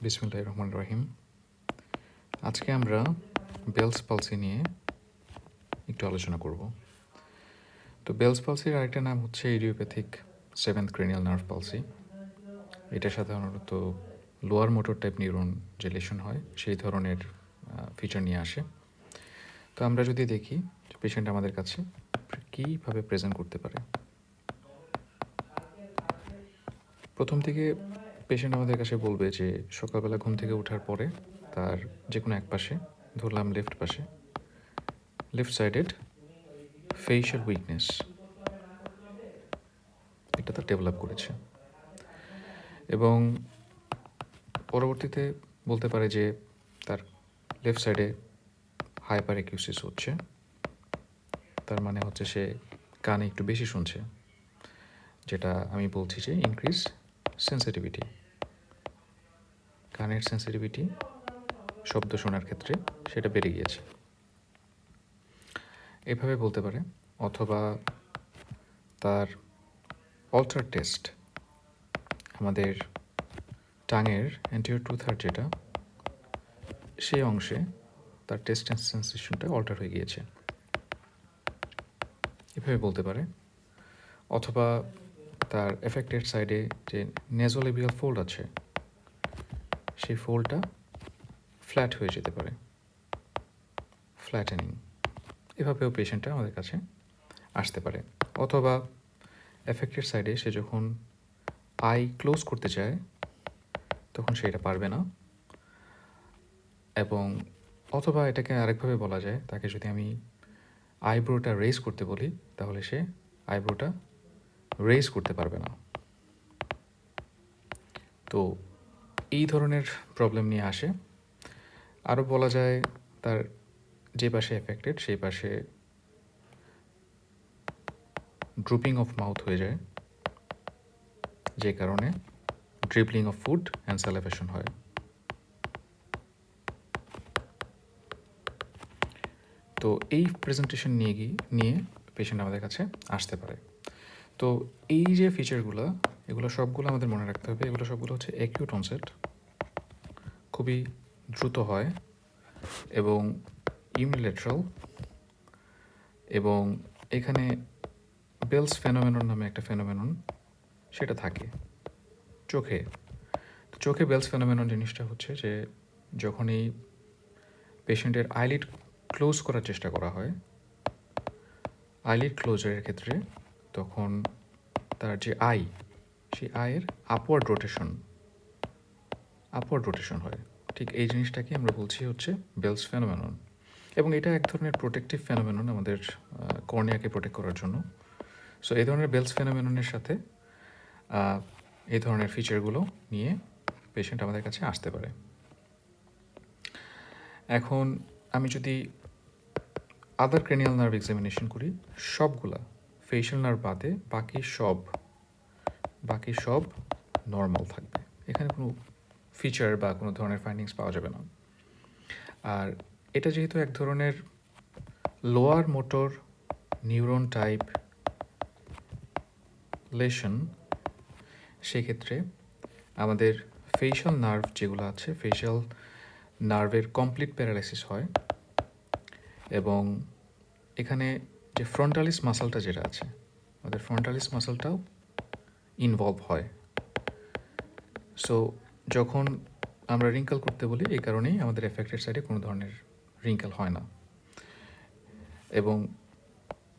বিসমিল্লাহির রহমানির রহিম। আজকে আমরা বেলস পালসি নিয়ে একটু আলোচনা করব। তো বেলস পালসির আরেকটা নাম হচ্ছে idiopathic seventh cranial nerve palsy. এটা সাধারণত লোয়ার মোটর টাইপ নিউরন যে লেশন হয় সেই ধরনের ফিচার নিয়ে আসে। তো আমরা যদি দেখি পেশেন্ট আমাদের কাছে কীভাবে প্রেজেন্ট করতে পারে। প্রথম থেকে পেশেন্ট আমাদের কাছে বলবে যে সকালবেলা ঘুম থেকে ওঠার পরে তার যে কোনো এক পাশে, ধরলাম লেফট পাশে, লেফট সাইডেড ফেশিয়াল উইকনেস এটা তার ডেভেলপ করেছে, এবং পরবর্তীতে বলতে পারে যে তার লেফট সাইডে হাইপার অ্যাকিউসিস হচ্ছে। তার মানে হচ্ছে সে কানে একটু বেশি শুনছে, যেটা আমি বলছি যে ইনক্রিজ সেন্সিটিভিটি। কানের সেন্সিটিভিটি শব্দ শোনার ক্ষেত্রে সেটা বেড়ে গিয়েছে, এভাবে বলতে পারে। অথবা তার অল্টার টেস্ট, আমাদের টাঙের অ্যান্টিরিয়র টুথার যেটা, সেই অংশে তার টেস্ট অ্যান্ড সেন্সেশনটা অল্টার হয়ে গিয়েছে, এভাবে বলতে পারে। অথবা তার এফেক্টেড সাইডে যে নেজোলেবিয়াল ফোল্ড আছে সেই ফোল্ডটা ফ্ল্যাট হয়ে যেতে পারে, ফ্ল্যাটেনিং, এভাবেও পেশেন্টটা আমাদের কাছে আসতে পারে। অথবা এফেক্টেড সাইডে সে যখন আই ক্লোজ করতে চায় তখন সেটা পারবে না। এবং অথবা এটাকে আরেকভাবে বলা যায়, তাকে যদি আমি আইব্রোটা রেজ করতে বলি তাহলে সে আইব্রোটা রেজ করতে পারবে না। তো এই ধরনের প্রবলেম নিয়ে আসে। আরও বলা যায় তার যে পাশে এফেক্টেড সেই পাশে ড্রুপিং অফ মাউথ হয়ে যায়, যে কারণে ড্রিবলিং অফ ফুড অ্যান্ড স্যালিভেশন হয়। তো এই প্রেজেন্টেশন নিয়ে পেশেন্ট আমাদের কাছে আসতে পারে। তো এই যে ফিচারগুলো, এগুলো সবগুলো আমাদের মনে রাখতে হবে। এগুলো সবগুলো হচ্ছে অ্যাকিউট অনসেট, খুবই দ্রুত হয় এবং ইউনিল্যাটারাল, এবং এখানে বেলস ফেনোমেনন নামে একটা ফেনোমেনন সেটা থাকে চোখে। তো চোখে বেলস ফেনোমেনন জিনিসটা হচ্ছে যে যখনই পেশেন্টের আইলিড ক্লোজ করার চেষ্টা করা হয়, আইলিড ক্লোজারের ক্ষেত্রে তখন তার যে সেই আয়ের আপওয়ার্ড রোটেশন হয়। ঠিক এই জিনিসটাকে আমরা বলছি হচ্ছে বেলস ফেনোমেনন, এবং এটা এক ধরনের প্রোটেক্টিভ ফেনোমেনন আমাদের কর্নিয়াকে প্রোটেক্ট করার জন্য। সো এই ধরনের বেলস ফেনোমেননের সাথে এই ধরনের ফিচারগুলো নিয়ে পেশেন্ট আমাদের কাছে আসতে পারে। এখন আমি যদি আদার ক্রেনিয়াল নার্ভ এক্সামিনেশন করি, সবগুলা ফেশিয়াল নার্ভ বাদে বাকি সব নর্মাল থাকবে, এখানে কোনো ফিচার বা কোনো ধরনের ফাইন্ডিংস পাওয়া যাবে না। আর এটা যেহেতু এক ধরনের lower motor neuron type lesion, সেক্ষেত্রে আমাদের ফেশিয়াল নার্ভ যেগুলো আছে, ফেশিয়াল নার্ভের কমপ্লিট প্যারালাইসিস হয়, এবং এখানে যে ফ্রন্টালিস মাসলটা যেটা আছে, আমাদের ফ্রন্টালিস মাসলটাও ইনভলভ হয়। সো যখন আমরা রিঙ্কেল করতে বলি, এই কারণেই আমাদের এফেক্টেড সাইডে কোনো ধরনের রিঙ্কেল হয় না। এবং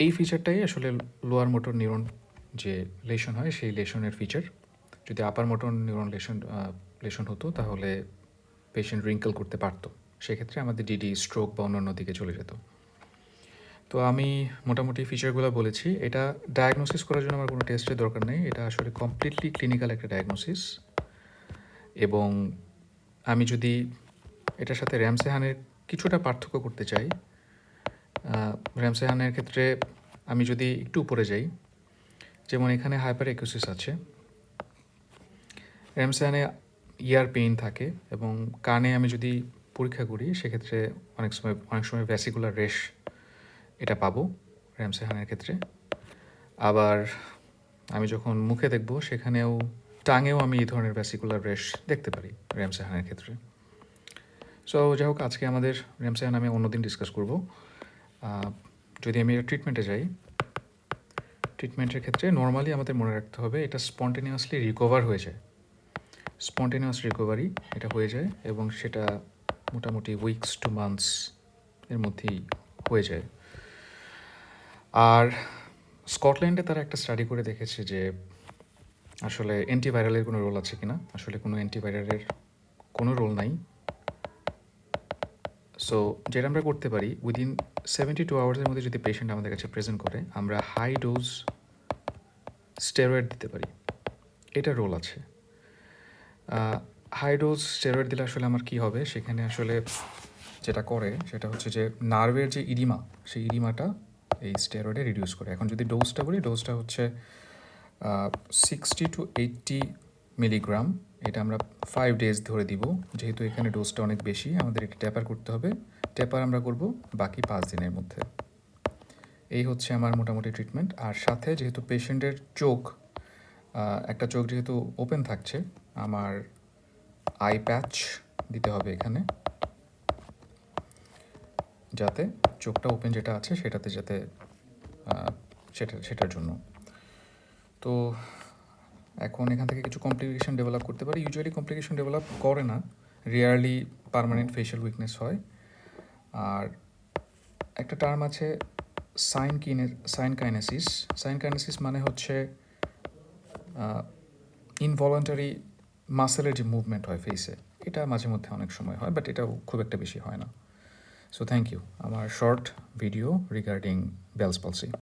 এই ফিচারটাই আসলে লোয়ার মোটর নিউরন যে লেশন হয় সেই লেশনের ফিচার। যদি আপার মোটর নিউরন লেশন হতো তাহলে পেশেন্ট রিঙ্কেল করতে পারতো, সেক্ষেত্রে আমাদের ডিডি, স্ট্রোক বা অন্যান্য দিকে চলে যেত। তো আমি মোটামুটি ফিচারগুলো বলেছি। এটা ডায়াগনোসিস করার জন্য আমার কোনো টেস্টের দরকার নেই, এটা আসলে কমপ্লিটলি ক্লিনিক্যাল একটা ডায়াগনোসিস। এবং আমি যদি এটার সাথে র্যামসে-হানের কিছুটা পার্থক্য করতে চাই, র্যামসে-হানের ক্ষেত্রে আমি যদি একটু উপরে যাই, যেমন এখানে হাইপার অ্যাকিউসিস আছে, র্যামসে-হানে ইয়ার পেইন থাকে, এবং কানে আমি যদি পরীক্ষা করি সেক্ষেত্রে অনেক সময় ভ্যাসিকুলার রেশ এটা পাবো র্যামসে-হানের ক্ষেত্রে। আবার আমি যখন মুখে দেখব সেখানেও টাঙেও আমি এই ধরনের ভ্যাসিকুলার রেশ দেখতে পারি র্যামসাহানের ক্ষেত্রে। সো যাই হোক, আজকে আমাদের র্যামসাহান আমি অন্যদিন ডিসকাস করব। যদি আমি ট্রিটমেন্টে যাই, ট্রিটমেন্টের ক্ষেত্রে নর্মালি আমাদের মনে রাখতে হবে এটা স্পন্টেনিয়াসলি রিকভার হয়ে যায়। স্পন্টেনিয়াস রিকভারি এটা হয়ে যায় এবং সেটা মোটামুটি উইকস টু মান্থস এর মধ্যেই হয়ে যায়। আর স্কটল্যান্ডে তারা একটা স্টাডি করে দেখেছে যে আসলে অ্যান্টিভাইরালের কোনো রোল আছে কিনা। আসলে কোনো অ্যান্টিভাইরালের কোনো রোল নাই। সো যেটা আমরা করতে পারি, উইদিন 72 আওয়ার্সের মধ্যে যদি পেশেন্ট আমাদের কাছে প্রেজেন্ট করে, আমরা হাই ডোজ স্টেরয়েড দিতে পারি। এটা রোল আছে। হাই ডোজ স্টেরয়েড দিলে আসলে আমার কী হবে, সেখানে আসলে যেটা করে সেটা হচ্ছে যে নার্ভের যে ইডিমা, সেই ইডিমাটা এই স্টেরয়েডে রিডিউস করে। এখন যদি ডোজটা বলি, ডোজটা হচ্ছে 60 to 80 মিলিগ্রাম। এটা আমরা 5 ডেজ ধরে দিব। যেহেতু এখানে ডোজটা অনেক বেশি, আমাদের এটা ট্যাপার করতে হবে। ট্যাপার আমরা করব বাকি 5 দিনের মধ্যে। এই হচ্ছে আমার মোটামুটি ট্রিটমেন্ট। আর সাথে যেহেতু পেশেন্টের চোখ, একটা চোখ যেহেতু ওপেন থাকছে, আমার আই প্যাচ দিতে হবে এখানে, যাতে চোখটা ওপেন যেটা আছে সেটাতে যাতে সেটার জন্য। তো এখন এখান থেকে কিছু কমপ্লিকেশন ডেভেলপ করতে পারে। ইউজুয়ালি কমপ্লিকেশন ডেভেলপ করে না, রিয়ারলি পার্মানেন্ট ফেশিয়াল উইকনেস হয়। আর একটা টার্ম আছে সাইন কাইনেসিস মানে হচ্ছে ইনভলান্টারি মাসেলের যে মুভমেন্ট হয় ফেসে, এটা মাঝে মধ্যে অনেক সময় হয়, বাট এটাও খুব একটা বেশি হয় না। সো থ্যাংক ইউ, আমার শর্ট ভিডিও রিগার্ডিং বেলস পলসি।